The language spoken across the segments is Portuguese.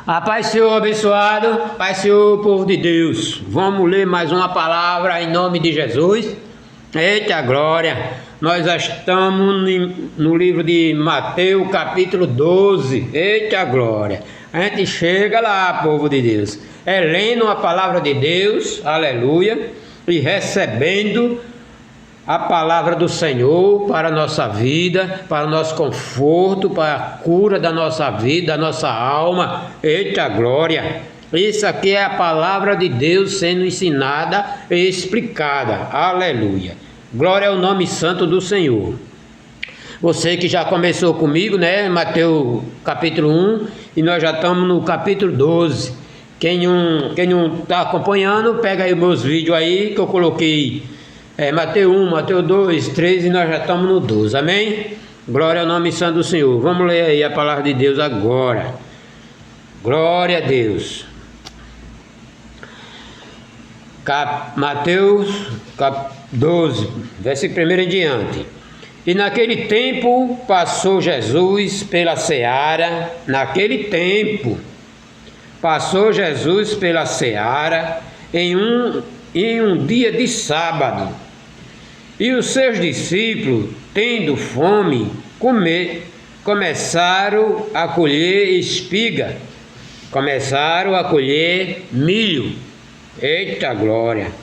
A paz, Senhor abençoado, paz, Senhor, povo de Deus. Vamos ler mais uma palavra em nome de Jesus. Eita glória! Nós já estamos no livro de Mateus, capítulo 12. Eita glória! A gente chega lá, povo de Deus, lendo a palavra de Deus, aleluia, e recebendo a palavra do Senhor para a nossa vida, para o nosso conforto, para a cura da nossa vida, da nossa alma. Eita glória! Isso aqui é a palavra de Deus sendo ensinada e explicada. Aleluia! Glória ao nome santo do Senhor. Você que já começou comigo, né? Mateus capítulo 1 e nós já estamos no capítulo 12. Quem não está acompanhando, pega aí os meus vídeos aí que eu coloquei. Mateus 1, Mateus 2, 3 e nós já estamos no 12, amém? Glória ao nome santo do Senhor. Vamos ler aí a palavra de Deus agora. Glória a Deus. Mateus 12, versículo 1 em diante. E naquele tempo passou Jesus pela seara, em um dia de sábado. E os seus discípulos, tendo fome, começaram a colher espiga, começaram a colher milho. Eita glória!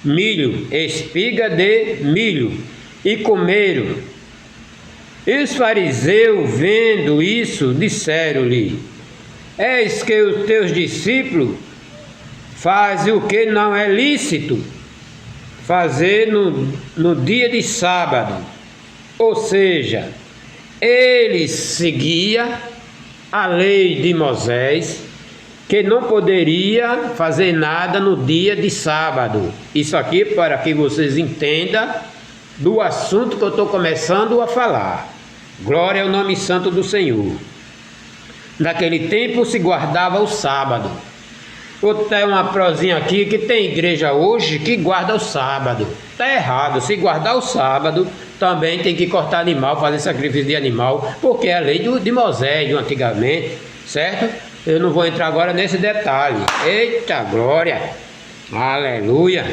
Milho, espiga de milho, e comeram. E os fariseus, vendo isso, disseram-lhe: eis que os teus discípulos fazem o que não é lícito fazer no dia de sábado. Ou seja, ele seguia a lei de Moisés, que não poderia fazer nada no dia de sábado. Isso aqui para que vocês entendam do assunto que eu estou começando a falar. Glória ao nome santo do Senhor. Naquele tempo se guardava o sábado. Vou ter uma prosinha aqui que tem igreja hoje que guarda o sábado. Está errado. Se guardar o sábado, também tem que cortar animal, fazer sacrifício de animal, porque é a lei de Moisés, do antigamente, certo? Eu não vou entrar agora nesse detalhe. Eita glória! Aleluia!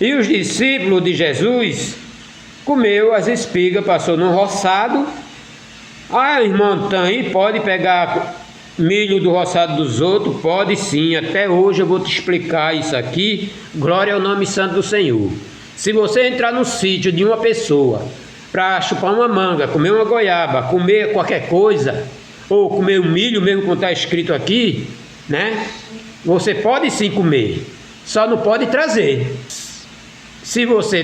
E os discípulos de Jesus comeu as espigas, passou no roçado. Ah, irmão, aí pode pegar milho do roçado dos outros? Pode sim, até hoje eu vou te explicar isso aqui. Glória ao nome santo do Senhor. Se você entrar no sítio de uma pessoa para chupar uma manga, comer uma goiaba, comer qualquer coisa, ou comer um milho mesmo como está escrito aqui, né? Você pode sim comer, só não pode trazer. Se você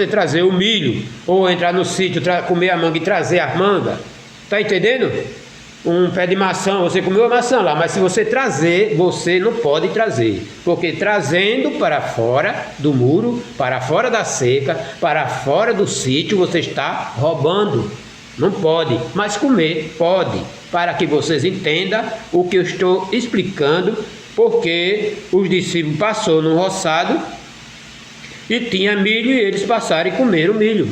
trazer o milho, ou entrar no sítio, comer a manga e trazer a manga, tá entendendo? Um pé de maçã, você comeu a maçã lá, mas se você trazer, você não pode trazer, porque trazendo para fora do muro, para fora da cerca, para fora do sítio, você está roubando. Não pode, mas comer pode, para que vocês entendam o que eu estou explicando, porque os discípulos passaram no roçado e tinha milho e eles passaram e comeram milho,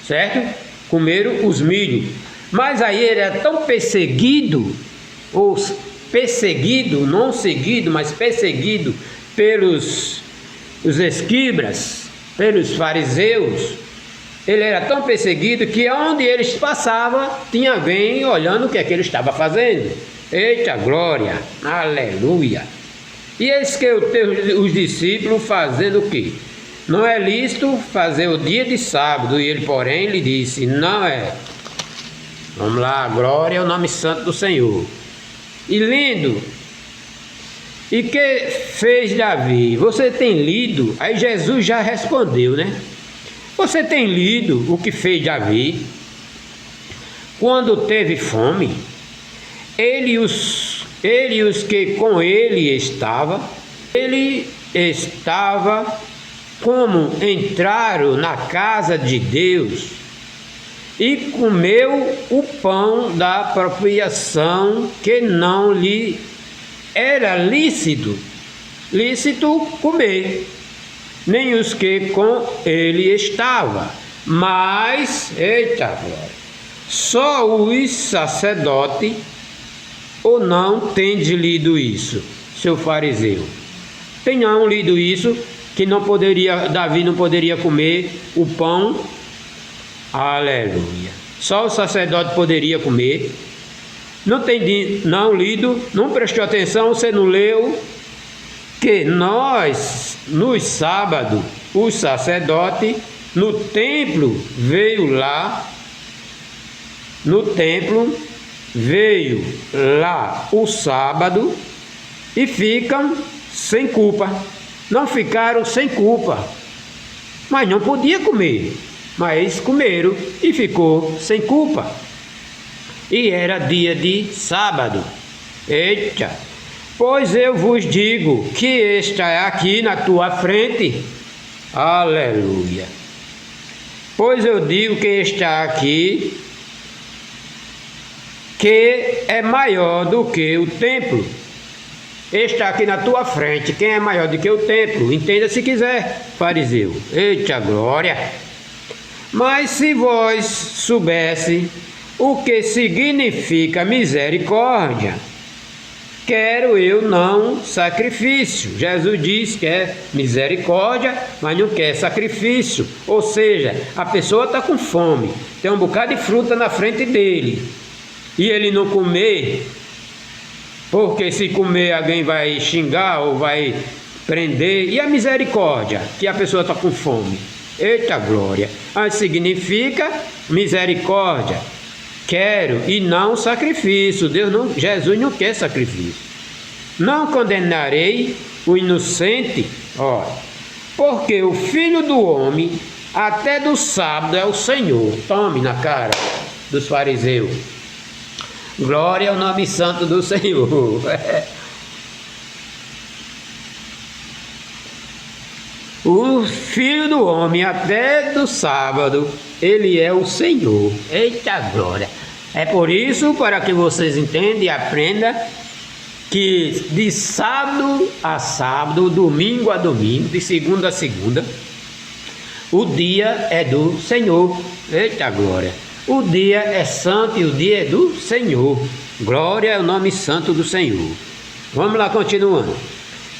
certo? Comeram os milhos. Mas aí ele era tão perseguido, não seguido, mas perseguido pelos os escribas, pelos fariseus. Ele era tão perseguido que onde eles passavam, tinha alguém olhando o que é que ele estava fazendo. Eita glória, aleluia. E eis que os discípulos fazendo o quê? Não é lícito fazer o dia de sábado. E ele, porém, lhe disse: não é. Vamos lá, glória ao nome santo do Senhor. E lendo, e que fez Davi? Você tem lido? Aí Jesus já respondeu, né? Você tem lido o que fez Davi? Quando teve fome, ele e os que com ele estava como entraram na casa de Deus e comeu o pão da apropriação que não lhe era lícito comer, nem os que com ele estavam, mas, eita glória, Só os sacerdotes ou não tendes lido isso, seu fariseu? Tem não lido isso, que não poderia, Davi não poderia comer o pão? Aleluia. Só o sacerdote poderia comer. Não tem não lido, não prestou atenção, você não leu que nós, nos sábados, os sacerdotes, no templo veio lá o sábado e ficam sem culpa. Não ficaram sem culpa, mas não podia comer. Mas comeram e ficou sem culpa. E era dia de sábado. Eita! Pois eu vos digo que está aqui na tua frente. Aleluia! Pois eu digo que está aqui, que é maior do que o templo. Está aqui na tua frente, quem é maior do que o templo? Entenda se quiser, fariseu. Eita glória! Mas se vós soubesse o que significa misericórdia, quero eu não sacrifício. Jesus diz que é misericórdia, mas não quer sacrifício. Ou seja, a pessoa está com fome, tem um bocado de fruta na frente dele, e ele não comer, porque se comer alguém vai xingar ou vai prender. E a misericórdia, que a pessoa está com fome. Eita glória! Mas significa misericórdia. Quero e não sacrifício. Jesus não quer sacrifício. Não condenarei o inocente, porque o Filho do Homem até do sábado é o Senhor. Tome na cara dos fariseus. Glória ao nome santo do Senhor. O Filho do Homem até do sábado, ele é o Senhor. Eita glória! É por isso, para que vocês entendam e aprendam, que de sábado a sábado, domingo a domingo, de segunda a segunda, o dia é do Senhor. Eita glória! O dia é santo e o dia é do Senhor. Glória ao nome santo do Senhor. Vamos lá, continuando.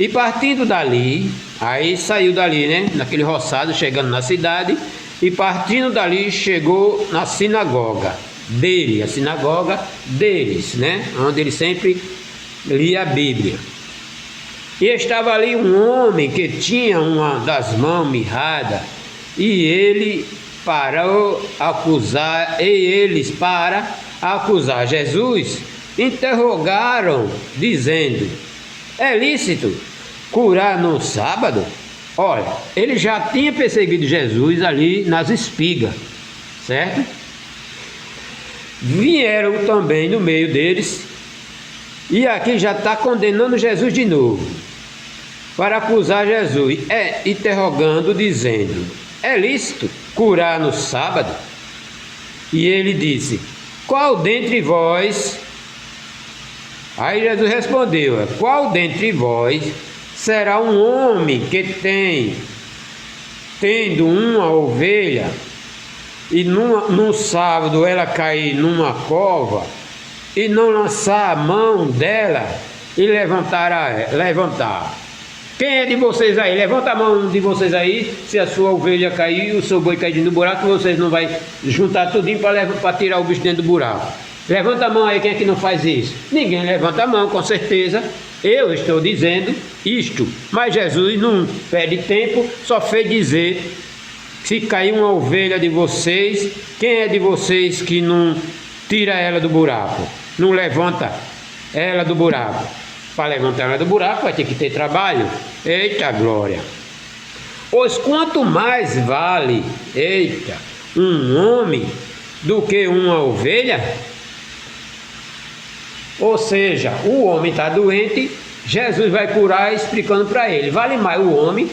E partindo dali, aí saiu dali, né? Naquele roçado, chegando na cidade. E partindo dali, chegou na sinagoga dele, a sinagoga deles, né? Onde ele sempre lia a Bíblia. E estava ali um homem que tinha uma das mãos mirrada, e eles para acusar Jesus, interrogaram, dizendo: é lícito curar no sábado? Olha, ele já tinha perseguido Jesus ali nas espigas, certo? Vieram também no meio deles, e aqui já está condenando Jesus de novo, para acusar Jesus, interrogando, dizendo: é lícito curar no sábado? E ele disse: qual dentre vós... Aí Jesus respondeu: qual dentre vós será um homem que tendo uma ovelha, e no sábado ela cair numa cova, e não lançar a mão dela e levantar? Quem é de vocês aí? Levanta a mão de vocês aí, se a sua ovelha cair, o seu boi cair no buraco, vocês não vai juntar tudinho para tirar o bicho dentro do buraco. Levanta a mão aí, quem é que não faz isso? Ninguém levanta a mão, com certeza. Eu estou dizendo isto, mas Jesus não perde tempo, só fez dizer: se cair uma ovelha de vocês, quem é de vocês que não tira ela do buraco? Não levanta ela do buraco? Para levantar ela do buraco vai ter que ter trabalho. Eita glória! Pois quanto mais vale, um homem do que uma ovelha? Ou seja, o homem está doente, Jesus vai curar, explicando para ele: vale mais o homem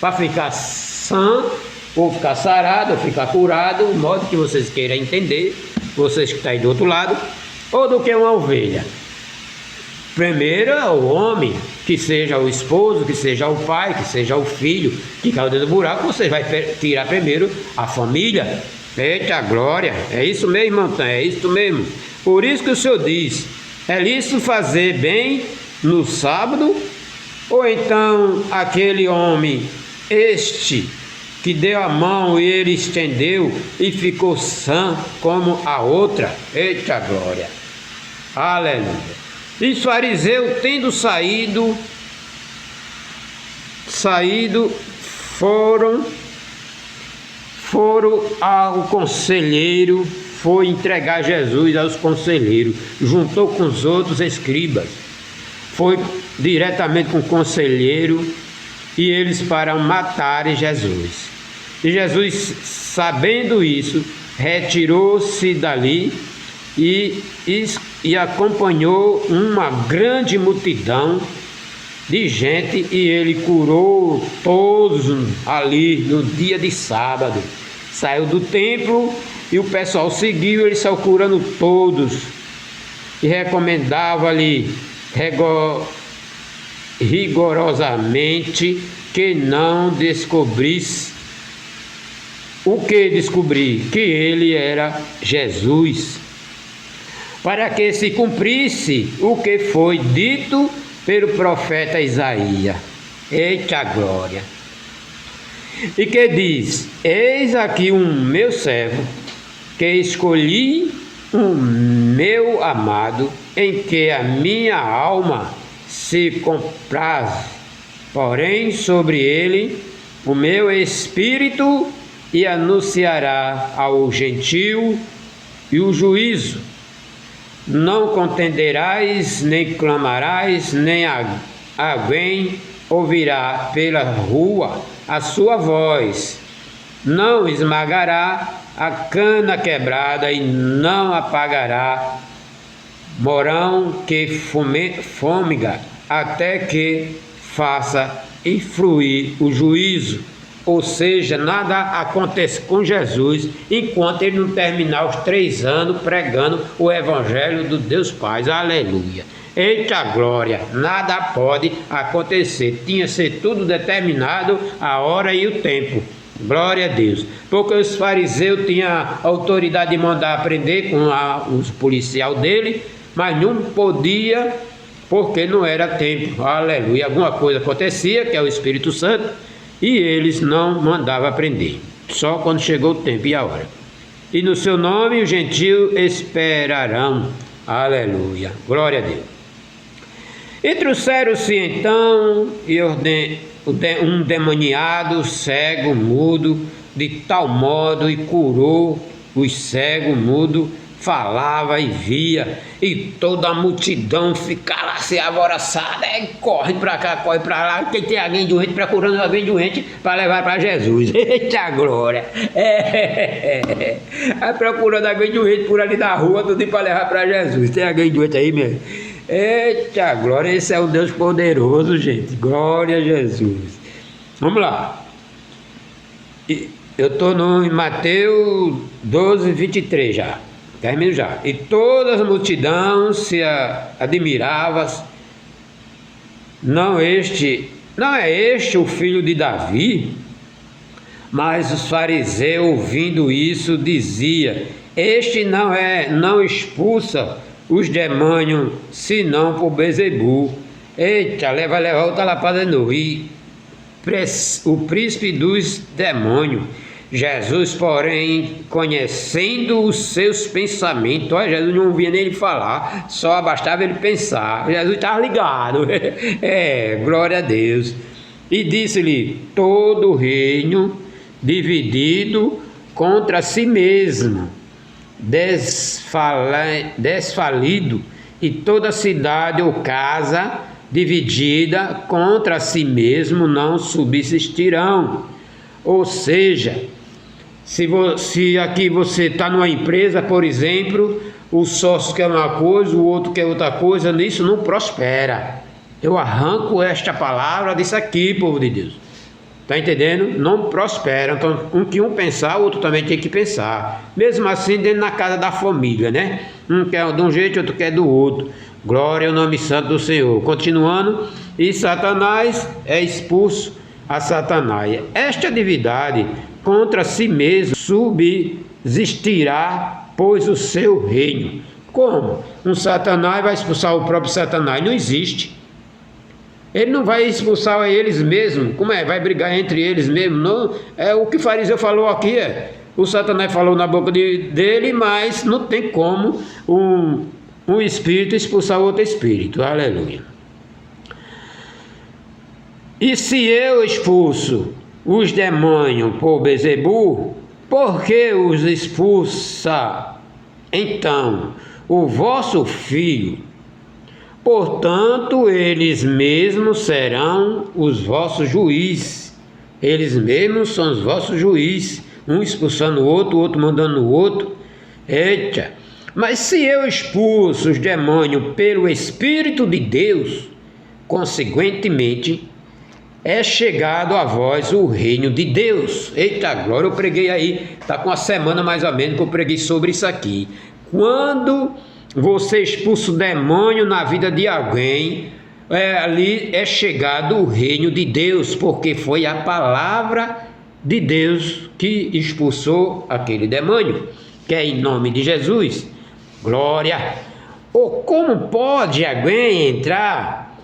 para ficar sã, ou ficar sarado, ou ficar curado, o modo que vocês queiram entender, vocês que estão aí do outro lado, ou do que uma ovelha. Primeiro é o homem, que seja o esposo, que seja o pai, que seja o filho, que caiu dentro do buraco. Você vai tirar primeiro a família, Eita glória, é isso mesmo, irmão, é isso mesmo. Por isso que o Senhor diz, é lícito fazer bem no sábado, ou então aquele homem, este, que deu a mão e ele estendeu e ficou sã como a outra. Eita glória, aleluia. E os fariseus, tendo saído, foram ao conselheiro, foi entregar Jesus aos conselheiros, juntou com os outros escribas, foi diretamente com o conselheiro, e eles para matarem Jesus. E Jesus, sabendo isso, retirou-se dali e acompanhou uma grande multidão de gente, e ele curou todos ali no dia de sábado. Saiu do templo e o pessoal seguiu, ele saiu curando todos e recomendava-lhe rigorosamente que não descobrisse o que descobrir, que ele era Jesus, para que se cumprisse o que foi dito pelo profeta Isaías. Eita glória! E que diz: eis aqui meu servo, que escolhi, meu amado, em que a minha alma se compraz. Porém sobre ele o meu espírito, e anunciará ao gentio e o juízo. Não contenderás, nem clamarás, nem alguém ouvirá pela rua a sua voz. Não esmagará a cana quebrada, e não apagará morão que fômega, até que faça influir o juízo. Ou seja, nada acontece com Jesus enquanto ele não terminar os 3 anos pregando o Evangelho do Deus Pai. Aleluia! Eita glória! Nada pode acontecer. Tinha que ser tudo determinado, a hora e o tempo. Glória a Deus. Porque os fariseus tinham autoridade de mandar prender com os policiais dele, mas não podia, porque não era tempo. Aleluia! Alguma coisa acontecia, que é o Espírito Santo, e eles não mandavam prender, só quando chegou o tempo e a hora. E no seu nome os gentios esperarão. Aleluia, glória a Deus. E trouxeram-se então um demoniado, cego, mudo, de tal modo, e curou os cegos, mudo, falava e via, e toda a multidão ficava assim alvoroçada, corre para cá, corre para lá, porque tem alguém doente, procurando alguém doente para levar para Jesus. Eita glória! Procurando alguém doente por ali na rua, tudo para levar para Jesus. Tem alguém doente aí mesmo? Eita glória! Esse é um Deus poderoso, gente. Glória a Jesus. Vamos lá. Eu estou em Mateus 12, 23 já. Termino já. E toda a multidão se admirava. Não é este o filho de Davi? Mas os fariseus, ouvindo isso, dizia: este não expulsa os demônios, senão por Beelzebul. Eita, vai levar outra lapada de novo. E o príncipe dos demônios. Jesus, porém, conhecendo os seus pensamentos, Jesus não ouvia nem ele falar, só bastava ele pensar. Jesus estava ligado. Glória a Deus. E disse-lhe: todo reino dividido contra si mesmo, desfalido, e toda cidade ou casa dividida contra si mesmo não subsistirão. Ou seja, se aqui você está numa empresa, por exemplo, o sócio quer uma coisa, o outro quer outra coisa, nisso não prospera. Eu arranco esta palavra disso aqui, povo de Deus. Está entendendo? Não prospera. Então, um pensar, o outro também tem que pensar. Mesmo assim, dentro da casa da família, né? Um quer de um jeito, outro quer do outro. Glória ao nome santo do Senhor. Continuando, e Satanás é expulso a Satanás. Esta divindade contra si mesmo existirá, pois, o seu reino. Como? Um Satanás vai expulsar o próprio Satanás? Não existe. Ele não vai expulsar eles mesmos. Como é? Vai brigar entre eles mesmos? Não. É o que o fariseu falou aqui. O Satanás falou na boca dele, mas não tem como um espírito expulsar outro espírito. Aleluia. E se eu expulso os demônios por Bezebu, por que os expulsa então o vosso filho? Portanto, eles mesmos serão os vossos juízes. Eles mesmos são os vossos juízes. Um expulsando o outro mandando o outro. Eita! Mas se eu expulso os demônios pelo Espírito de Deus, consequentemente, é chegado a vós o reino de Deus. Eita glória, eu preguei aí, está com uma semana mais ou menos que eu preguei sobre isso aqui. Quando você expulsa o demônio na vida de alguém, ali é chegado o reino de Deus, porque foi a palavra de Deus que expulsou aquele demônio, que é em nome de Jesus. Glória! Ou como pode alguém entrar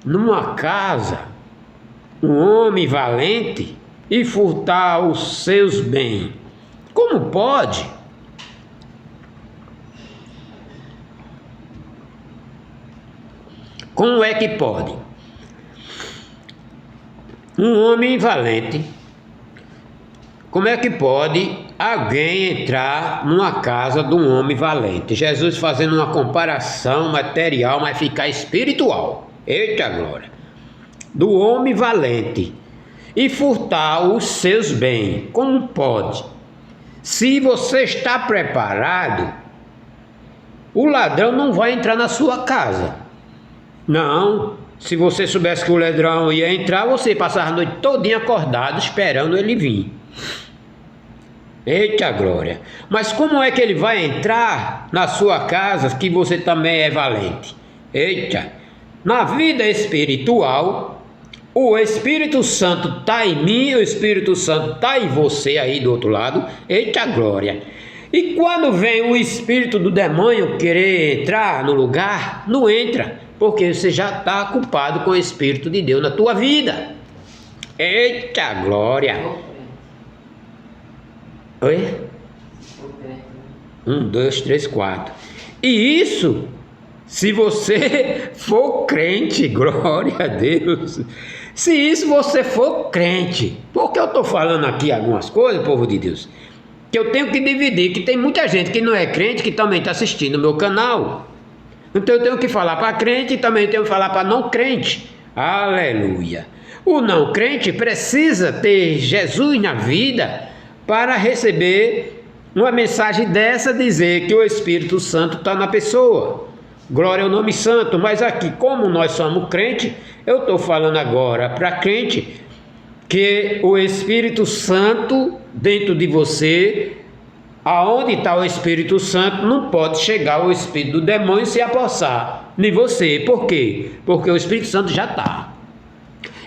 numa casa, um homem valente, e furtar os seus bens? Como pode? Como é que pode? Um homem valente, como é que pode alguém entrar numa casa de um homem valente? Jesus fazendo uma comparação material, mas ficar espiritual. Eita glória! Do homem valente e furtar os seus bens. Como pode? Se você está preparado, o ladrão não vai entrar na sua casa. Não, se você soubesse que o ladrão ia entrar, você passava a noite todinha acordado esperando ele vir. Eita glória! Mas como é que ele vai entrar na sua casa que você também é valente? Eita! Na vida espiritual, o Espírito Santo está em mim, o Espírito Santo está em você aí do outro lado. Eita glória! E quando vem o espírito do demônio querer entrar no lugar, não entra, porque você já está ocupado com o Espírito de Deus na tua vida. Eita glória! Oi? 1, 2, 3, 4. E isso, se você for crente, glória a Deus. Se isso você for crente, porque eu estou falando aqui algumas coisas, povo de Deus, que eu tenho que dividir, que tem muita gente que não é crente, que também está assistindo o meu canal. Então eu tenho que falar para crente e também tenho que falar para não crente. Aleluia! O não crente precisa ter Jesus na vida para receber uma mensagem dessa, dizer que o Espírito Santo está na pessoa. Glória ao nome santo. Mas aqui, como nós somos crentes, eu estou falando agora para crente que o Espírito Santo dentro de você, aonde está o Espírito Santo, não pode chegar o espírito do demônio e se apossar em você. Por quê? Porque o Espírito Santo já está.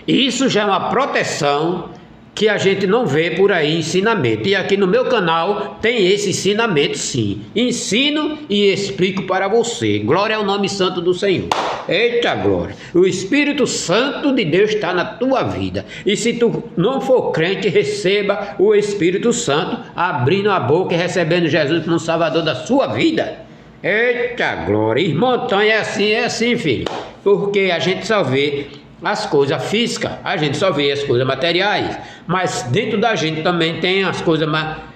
Isso já é uma proteção que a gente não vê por aí, ensinamento. E aqui no meu canal tem esse ensinamento sim. Ensino e explico para você. Glória ao nome santo do Senhor. Eita glória! O Espírito Santo de Deus está na tua vida. E se tu não for crente, receba o Espírito Santo, abrindo a boca e recebendo Jesus como Salvador da sua vida. Eita glória! Irmão, então é assim, filho. Porque a gente só vê as coisas físicas, a gente só vê as coisas materiais, mas dentro da gente também tem as coisas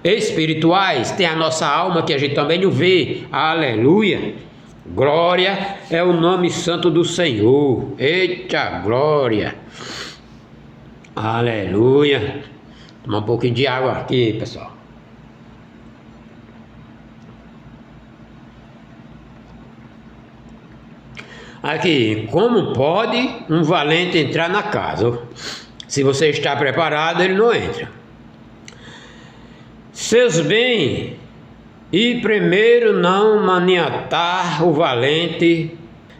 espirituais, tem a nossa alma que a gente também não vê. Aleluia! Glória é o nome santo do Senhor. Eita glória! Aleluia! Tomar um pouquinho de água aqui, pessoal. Aqui, como pode um valente entrar na casa? Se você está preparado, ele não entra. Seus bens, e primeiro não maniatar o valente,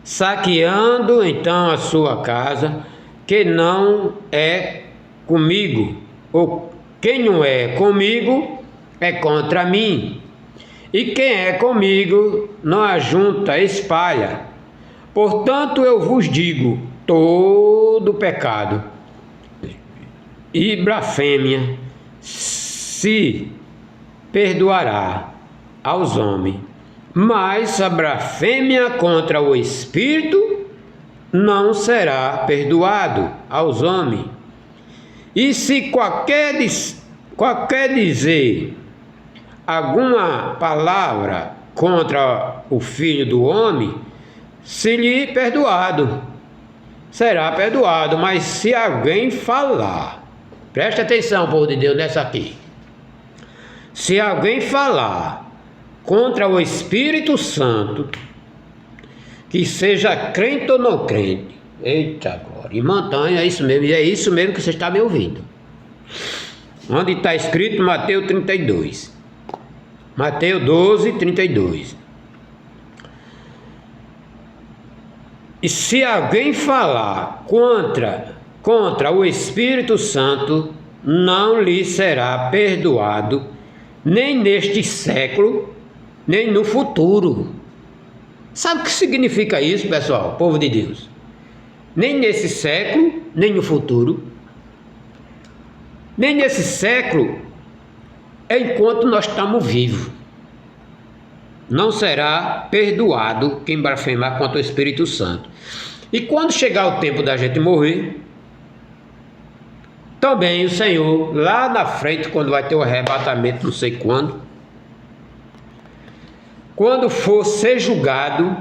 saqueando então a sua casa, que não é comigo, ou quem não é comigo, é contra mim, e quem é comigo não ajunta, espalha. Portanto, eu vos digo: todo pecado e blasfêmia se perdoará aos homens, mas a blasfêmia contra o Espírito não será perdoado aos homens. E se qualquer dizer alguma palavra contra o Filho do Homem, se lhe perdoado, será perdoado. Mas se alguém falar, preste atenção, povo de Deus, nessa aqui. Se alguém falar contra o Espírito Santo, que seja crente ou não crente, eita glória, irmão Antônio, é isso mesmo que você está me ouvindo. Onde está escrito Mateus 32. Mateus 12, 32. E se alguém falar contra o Espírito Santo, não lhe será perdoado, nem neste século, nem no futuro. Sabe o que significa isso, pessoal, povo de Deus? Nem nesse século, nem no futuro. Nem nesse século, enquanto nós estamos vivos, não será perdoado quem blasfemar contra o Espírito Santo. E quando chegar o tempo da gente morrer, também o Senhor, lá na frente, quando vai ter o arrebatamento, não sei quando for ser julgado,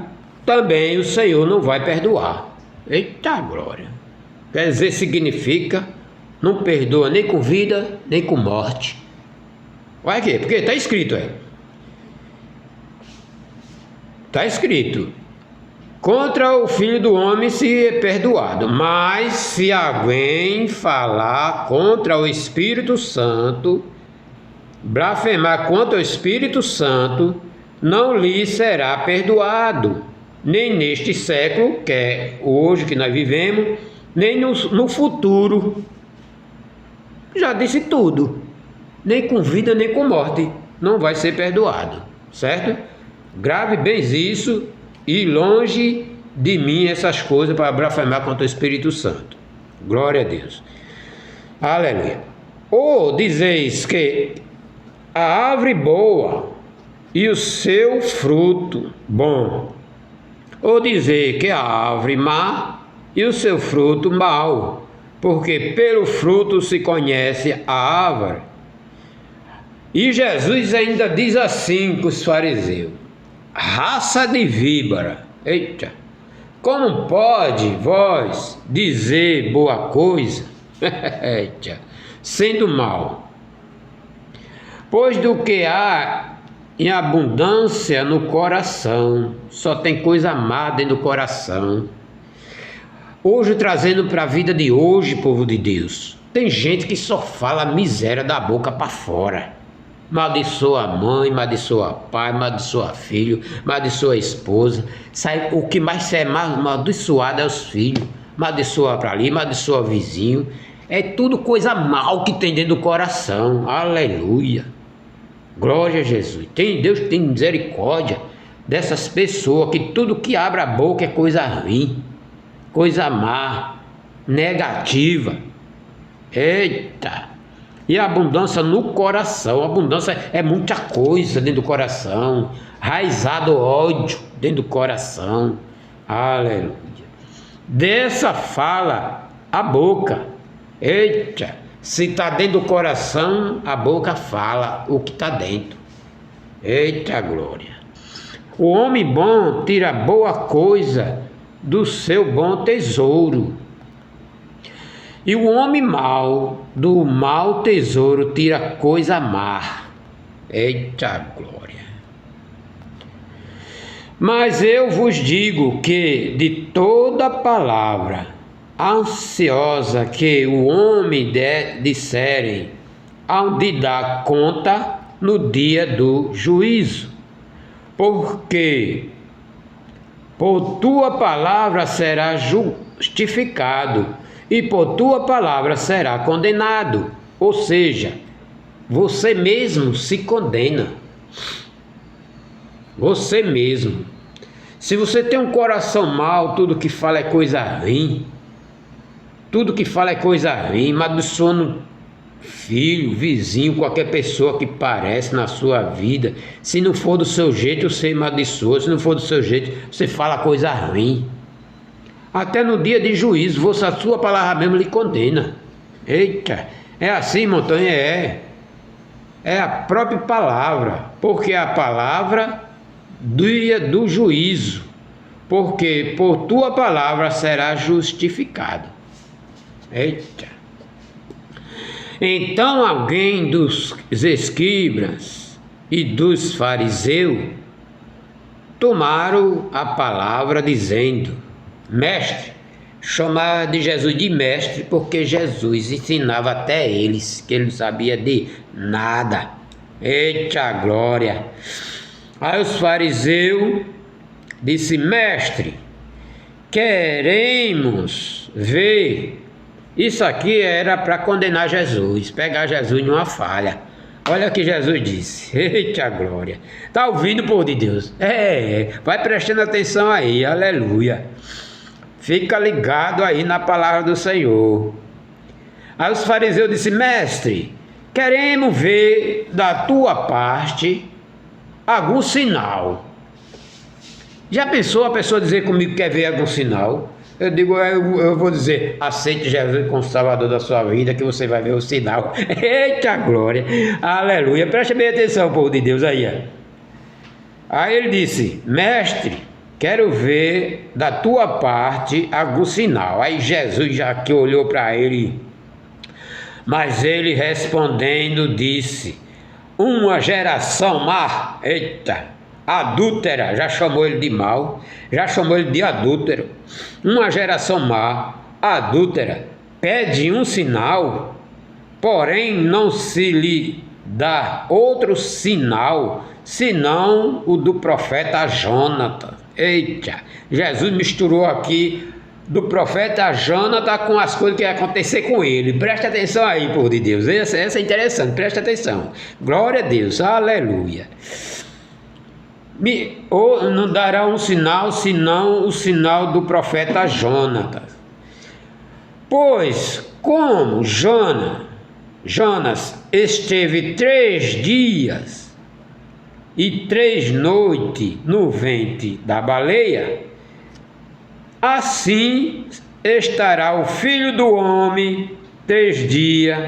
também o Senhor não vai perdoar. Eita glória! Quer dizer, significa, não perdoa nem com vida, nem com morte. Olha aqui, porque está escrito aí. Está escrito: contra o Filho do Homem se é perdoado, mas se alguém falar contra o Espírito Santo, blasfemar contra o Espírito Santo, não lhe será perdoado, nem neste século, que é hoje que nós vivemos, nem no futuro. Já disse tudo, nem com vida, nem com morte, não vai ser perdoado, certo? Grave bem isso e longe de mim essas coisas para blasfemar contra o Espírito Santo. Glória a Deus. Aleluia. Ou dizeis que a árvore boa e o seu fruto bom, ou dizer que a árvore má e o seu fruto mau, porque pelo fruto se conhece a árvore. E Jesus ainda diz assim com os fariseus: raça de víbora, eita, como pode vós dizer boa coisa, eita, sendo mal? Pois do que há em abundância no coração, só tem coisa má dentro do coração. Hoje, trazendo para a vida de hoje, povo de Deus, tem gente que só fala miséria da boca para fora. Maldiçoa a mãe, maldiçoa o pai, maldiçoa filho, maldiçoa a esposa. O que mais é maldiçoado é os filhos. Maldiçoa para ali, maldiçoa o vizinho. É tudo coisa mal que tem dentro do coração. Aleluia. Glória a Jesus. Deus tem misericórdia dessas pessoas que tudo que abre a boca é coisa ruim, coisa má, negativa. Eita! E a abundância no coração. A abundância é muita coisa dentro do coração. Raizado ódio dentro do coração. Aleluia. Dessa fala a boca. Eita! Se está dentro do coração, a boca fala o que está dentro. Eita glória! O homem bom tira boa coisa do seu bom tesouro. E o homem mau, do mau tesouro, tira coisa má. Eita glória! Mas eu vos digo que de toda palavra ansiosa que o homem disserem, hão de dar conta no dia do juízo. Porque por tua palavra será justificado, e por tua palavra será condenado. Ou seja, Você mesmo se condena. Você mesmo. Se você tem um coração mau, tudo que fala é coisa ruim. Tudo que fala é coisa ruim, amaldiçoando filho, vizinho, qualquer pessoa que parece na sua vida. Se não for do seu jeito, você amaldiçoa. Se não for do seu jeito, você fala coisa ruim. Até no dia de juízo, a sua palavra mesmo lhe condena. Eita, é assim, montanha? É a própria palavra, porque a palavra dia do juízo, porque por tua palavra será justificado. Eita. Então alguém dos escribas e dos fariseus tomaram a palavra dizendo: Mestre, chamava de Jesus de mestre porque Jesus ensinava até eles, que ele não sabia de nada. Eita glória! Aí os fariseus disse: Mestre, queremos ver. Isso aqui era para condenar Jesus, pegar Jesus numa falha. Olha o que Jesus disse. Eita glória! Está ouvindo, povo de Deus? Vai prestando atenção aí, aleluia. Fica ligado aí na palavra do Senhor. Aí os fariseus disseram: Mestre, queremos ver da tua parte algum sinal. Já pensou a pessoa dizer comigo que quer ver algum sinal? Eu digo, eu vou dizer: aceite Jesus como Salvador da sua vida, que você vai ver o sinal. Eita glória, aleluia. Preste bem atenção, povo de Deus aí. Aí ele disse: Mestre, quero ver da tua parte algum sinal. Aí Jesus já que olhou para ele, mas ele respondendo disse: uma geração má, eita, adúltera, já chamou ele de mal, já chamou ele de adúltero. Uma geração má, adúltera, pede um sinal, porém não se lhe dá outro sinal, senão o do profeta Jonatas. Eita, Jesus misturou aqui do profeta Jonatas com as coisas que iam acontecer com ele. Presta atenção aí, povo de Deus. Essa é interessante, presta atenção. Glória a Deus, aleluia. Ou não dará um sinal, senão o sinal do profeta Jonatas. Pois, como Jonas esteve 3 dias e 3 noites no ventre da baleia, assim estará o Filho do Homem 3 dias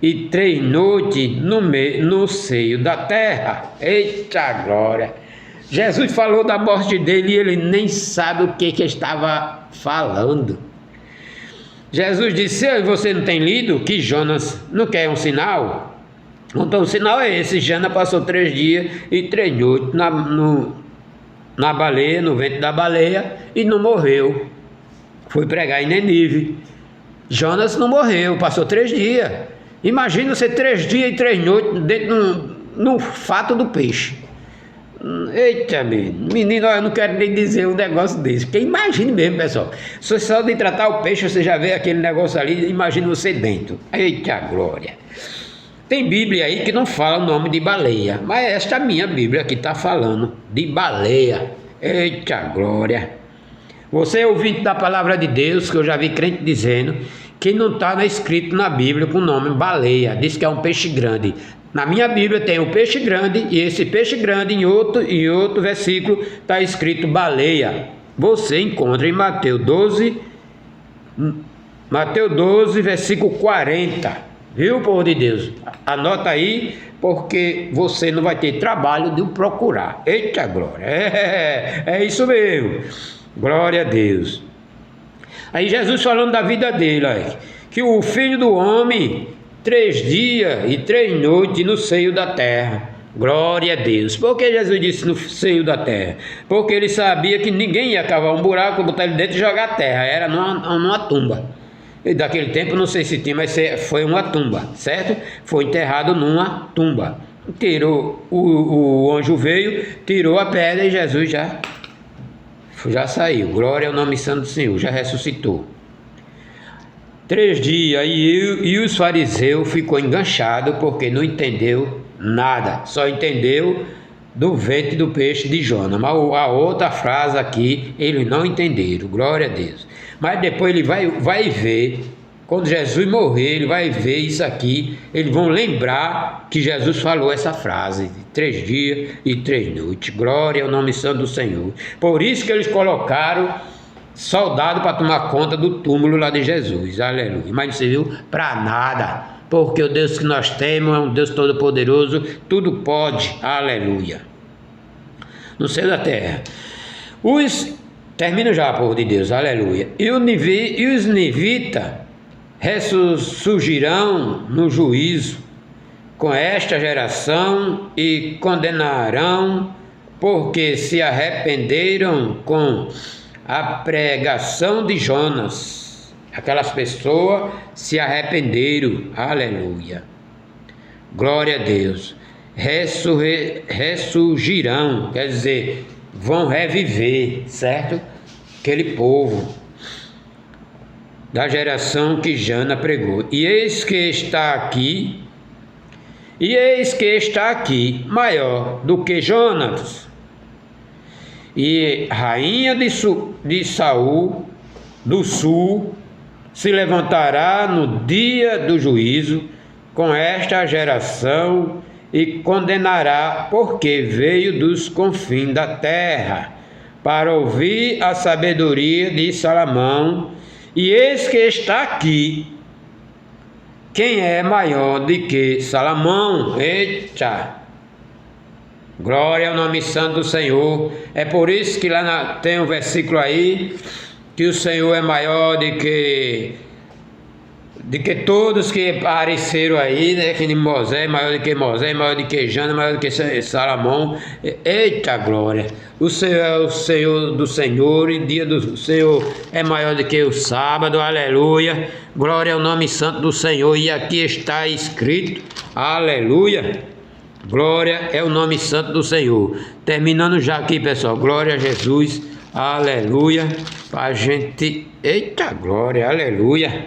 e 3 noites no seio da terra. Eita glória! Jesus falou da morte dele e ele nem sabe o que estava falando. Jesus disse: você não tem lido que Jonas não quer um sinal? Então o sinal é esse: Jonas passou 3 dias e 3 noites na baleia, no ventre da baleia, e não morreu. Foi pregar em Nínive. Jonas não morreu, passou 3 dias. Imagina você 3 dias e 3 noites dentro no fato do peixe. Eita, menino, eu não quero nem dizer um negócio desse, porque imagine mesmo, pessoal. Se só de tratar o peixe, você já vê aquele negócio ali, imagina você dentro. Eita glória! Tem Bíblia aí que não fala o nome de baleia, mas esta minha Bíblia aqui está falando de baleia. Eita glória! Você é ouvinte da palavra de Deus, que eu já vi crente dizendo que não está escrito na Bíblia com o nome baleia, diz que é um peixe grande. Na minha Bíblia tem o peixe grande, e esse peixe grande em outro versículo está escrito baleia. Você encontra em Mateus 12, versículo 40. Viu, povo de Deus? Anota aí, porque você não vai ter trabalho de o procurar. Eita glória! É isso mesmo. Glória a Deus. Aí Jesus falando da vida dele, aí, que o Filho do Homem 3 dias e 3 noites no seio da terra. Glória a Deus. Por que Jesus disse no seio da terra? Porque ele sabia que ninguém ia cavar um buraco, botar ele dentro e jogar a terra. Era numa tumba. E daquele tempo, não sei se tinha, mas foi uma tumba, certo? Foi enterrado numa tumba. Tirou, o anjo veio, tirou a pedra e Jesus já saiu. Glória ao nome santo do Senhor, já ressuscitou. 3 dias e os fariseus ficou enganchado porque não entendeu nada, só entendeu do ventre do peixe de Jonas, mas a outra frase aqui eles não entenderam, glória a Deus. Mas depois ele vai ver, quando Jesus morrer, ele vai ver isso aqui, eles vão lembrar que Jesus falou essa frase, 3 dias e 3 noites, glória ao nome santo do Senhor. Por isso que eles colocaram soldado para tomar conta do túmulo lá de Jesus, aleluia. Mas não serviu para nada, porque o Deus que nós temos é um Deus todo-poderoso, tudo pode, aleluia. No céu da terra. Termino já, povo de Deus, aleluia. E os nivitas ressurgirão no juízo com esta geração e condenarão, porque se arrependeram com a pregação de Jonas. Aquelas pessoas se arrependeram, aleluia, glória a Deus. Ressurgirão, quer dizer, vão reviver, certo? Aquele povo da geração que Jonas pregou. E eis que está aqui maior do que Jonas. E rainha de Saul do sul se levantará no dia do juízo com esta geração e condenará, porque veio dos confins da terra para ouvir a sabedoria de Salomão. E eis que está aqui quem é maior do que Salomão. Eita! Glória ao nome santo do Senhor. É por isso que lá tem um versículo aí, que o Senhor é maior do que todos que apareceram aí, né? Que Moisés, maior do que Moisés, maior do que Jonas, maior do que Salomão. Eita glória! O Senhor é o Senhor do Senhor, e dia do Senhor é maior do que o sábado, aleluia. Glória ao nome santo do Senhor. E aqui está escrito, aleluia. Glória é o nome santo do Senhor. Terminando já aqui, pessoal. Glória a Jesus. Aleluia. Para a gente... Eita glória. Aleluia.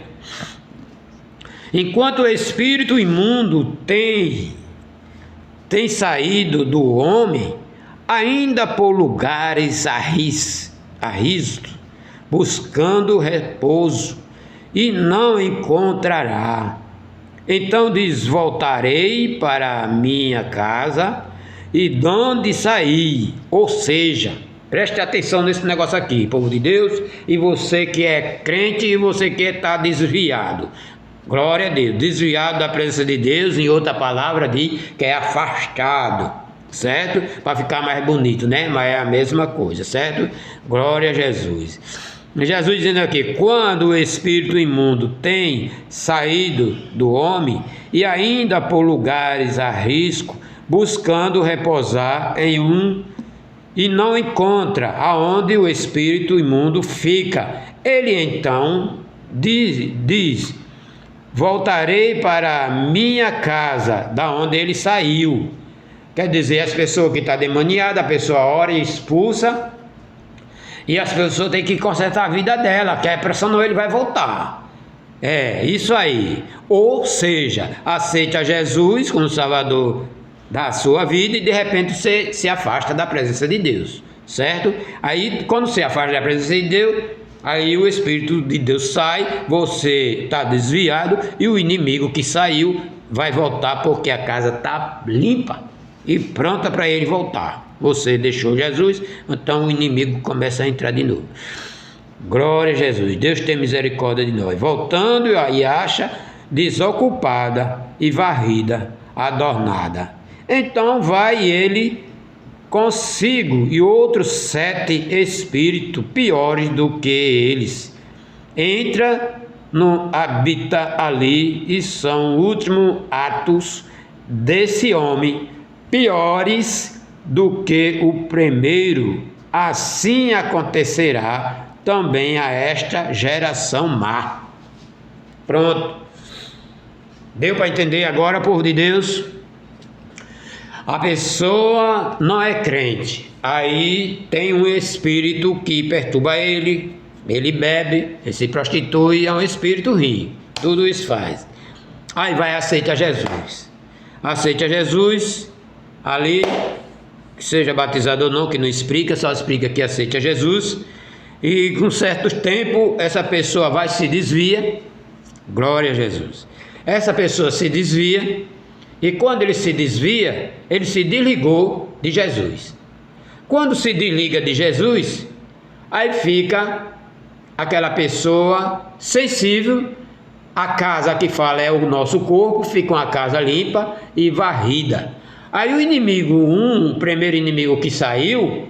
Enquanto o espírito imundo tem saído do homem, ainda por lugares arriscos, buscando repouso, e não encontrará. Então diz: voltarei para a minha casa e de onde saí. Ou seja, preste atenção nesse negócio aqui, povo de Deus, e você que é crente e você que está desviado. Glória a Deus, desviado da presença de Deus, em outra palavra diz que é afastado, certo? Para ficar mais bonito, né? Mas é a mesma coisa, certo? Glória a Jesus. Jesus dizendo aqui: quando o espírito imundo tem saído do homem e ainda por lugares a risco, buscando repousar em e não encontra aonde o espírito imundo fica, ele então diz: voltarei para a minha casa, da onde ele saiu. Quer dizer, as pessoas que estão demoniadas, a pessoa ora e expulsa, e as pessoas têm que consertar a vida dela, que a senão ele vai voltar. É, isso aí. Ou seja, aceita Jesus como Salvador da sua vida e de repente você se afasta da presença de Deus, certo? Aí, quando você afasta da presença de Deus, aí o Espírito de Deus sai, você está desviado e o inimigo que saiu vai voltar, porque a casa está limpa e pronta para ele voltar. Você deixou Jesus, então o inimigo começa a entrar de novo. Glória a Jesus. Deus tem misericórdia de nós. Voltando, e acha desocupada e varrida, adornada. Então vai ele consigo e outros 7 espíritos piores do que eles. Habita ali, e são últimos atos desse homem piores do que o primeiro. Assim acontecerá também a esta geração má. Pronto. Deu para entender agora, povo de Deus? A pessoa não é crente, aí tem um espírito que perturba ele, Ele bebe, ele se prostitui, é um espírito ruim. Tudo isso faz. Aí vai, aceita Jesus. Aceita Jesus, ali, que seja batizado ou não, que não explica, só explica que aceita Jesus. E com certo tempo, essa pessoa vai se desvia. Glória a Jesus. Essa pessoa se desvia. E quando ele se desvia, ele se desligou de Jesus. Quando se desliga de Jesus, aí fica aquela pessoa sensível. A casa que fala é o nosso corpo, fica uma casa limpa e varrida. Aí o inimigo, o primeiro inimigo que saiu,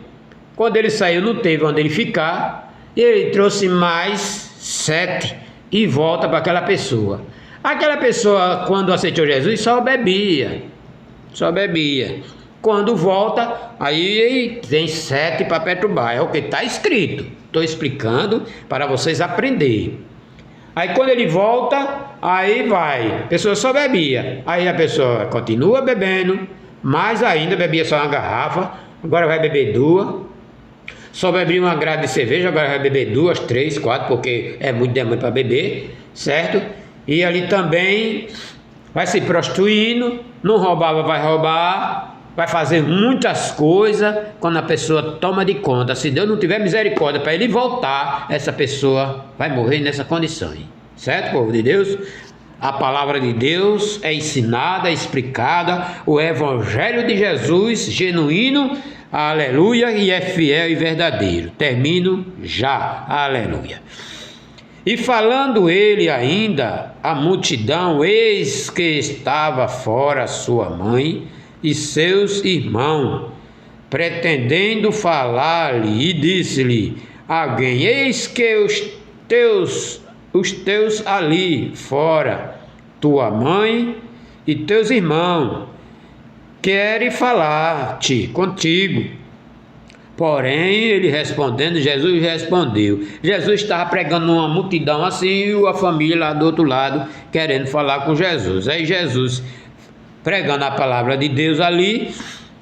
quando ele saiu não teve onde ele ficar, ele trouxe mais 7 e volta para aquela pessoa. Aquela pessoa, quando aceitou Jesus, só bebia. Quando volta, aí tem 7 para perturbar. É o que está escrito. Estou explicando para vocês aprenderem. Aí quando ele volta, aí vai. A pessoa só bebia. Aí a pessoa continua bebendo, mais ainda bebia só uma garrafa, agora vai beber 2. Só bebia uma grade de cerveja, agora vai beber 2, 3, 4, porque é muito demônio para beber, certo? E ali também vai se prostituindo, não roubava, vai roubar, vai fazer muitas coisas. Quando a pessoa toma de conta, se Deus não tiver misericórdia para ele voltar, essa pessoa vai morrer nessa condição, certo, povo de Deus? A palavra de Deus é ensinada, é explicada, o Evangelho de Jesus, genuíno, aleluia, e é fiel e verdadeiro. Termino já, aleluia. E falando ele ainda, a multidão, eis que estava fora sua mãe e seus irmãos, pretendendo falar-lhe, e disse-lhe alguém: eis que os teus ali fora, tua mãe e teus irmãos, querem falar-te contigo. Porém, ele respondendo, Jesus respondeu. Jesus estava pregando numa multidão assim, e a família lá do outro lado querendo falar com Jesus. Aí Jesus, pregando a palavra de Deus ali,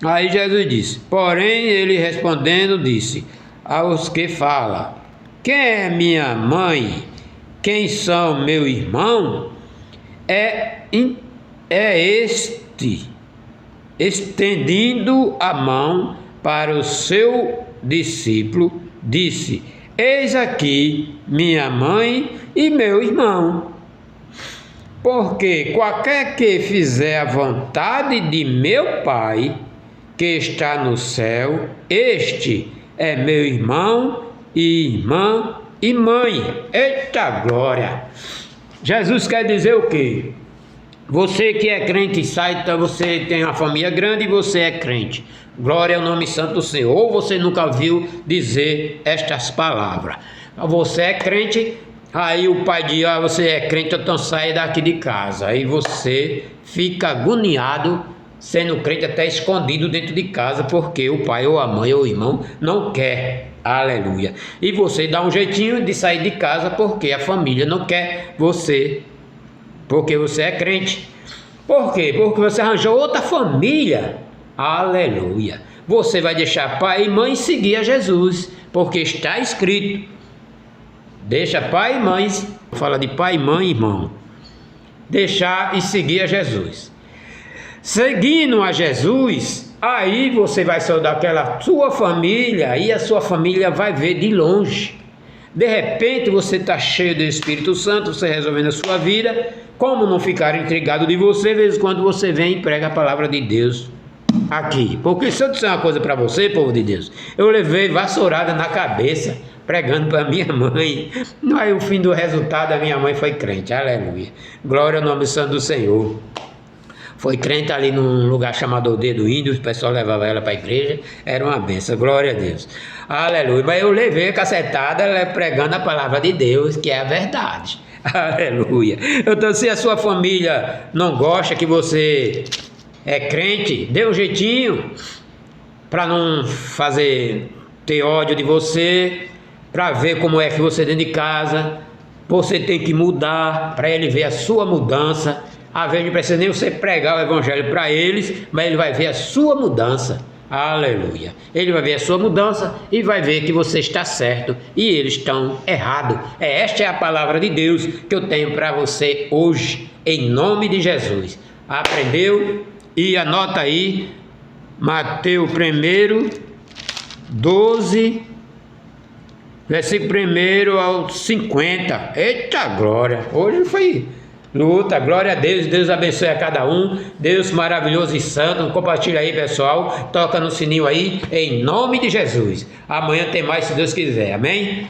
aí Jesus disse: porém, ele respondendo, disse aos que falam: quem é minha mãe? Quem são meu irmão? É este, estendendo a mão para o seu discípulo, disse: eis aqui minha mãe e meu irmão. Porque qualquer que fizer a vontade de meu Pai, que está no céu, este é meu irmão e irmã e mãe. Eita glória! Jesus quer dizer o quê? Você que é crente, então você tem uma família grande e você é crente. Glória ao nome santo do Senhor. Ou você nunca viu dizer estas palavras. Você é crente, aí o pai diz: você é crente, então sai daqui de casa. Aí você fica agoniado, sendo crente até escondido dentro de casa, porque o pai ou a mãe ou o irmão não quer. Aleluia. E você dá um jeitinho de sair de casa porque a família não quer você, porque você é crente. Por quê? Porque você arranjou outra família. Aleluia. Você vai deixar pai e mãe e seguir a Jesus, porque está escrito: deixa pai e mãe, fala de pai, mãe e irmão, deixar e seguir a Jesus. Seguindo a Jesus, aí você vai saudar aquela sua família e a sua família vai ver de longe. De repente você está cheio do Espírito Santo, você resolvendo a sua vida. Como não ficar intrigado de você, de vez em quando você vem e prega a palavra de Deus aqui. Porque se eu disser uma coisa para você, povo de Deus, eu levei vassourada na cabeça pregando para minha mãe. Aí o fim do resultado, a minha mãe foi crente. Aleluia. Glória ao nome santo do Senhor. Foi crente ali num lugar chamado o Dedo Índio, o pessoal levava ela para a igreja, era uma benção, glória a Deus. Aleluia. Mas eu levei a cacetada pregando a palavra de Deus, que é a verdade. Aleluia. Então, se a sua família não gosta que você é crente, dê um jeitinho para não ter ódio de você, para ver como é que você dentro de casa. Você tem que mudar para ele ver a sua mudança. Às vezes não precisa nem você pregar o evangelho para eles, mas ele vai ver a sua mudança. Aleluia. Ele vai ver a sua mudança e vai ver que você está certo e eles estão errados. Esta é a palavra de Deus que eu tenho para você hoje, em nome de Jesus. Aprendeu? E anota aí, Mateus 1, 12, versículo 1 ao 50. Eita glória! Hoje foi luta, glória a Deus. Deus abençoe a cada um. Deus maravilhoso e santo. Compartilha aí, pessoal. Toca no sininho aí, em nome de Jesus. Amanhã tem mais, se Deus quiser. Amém?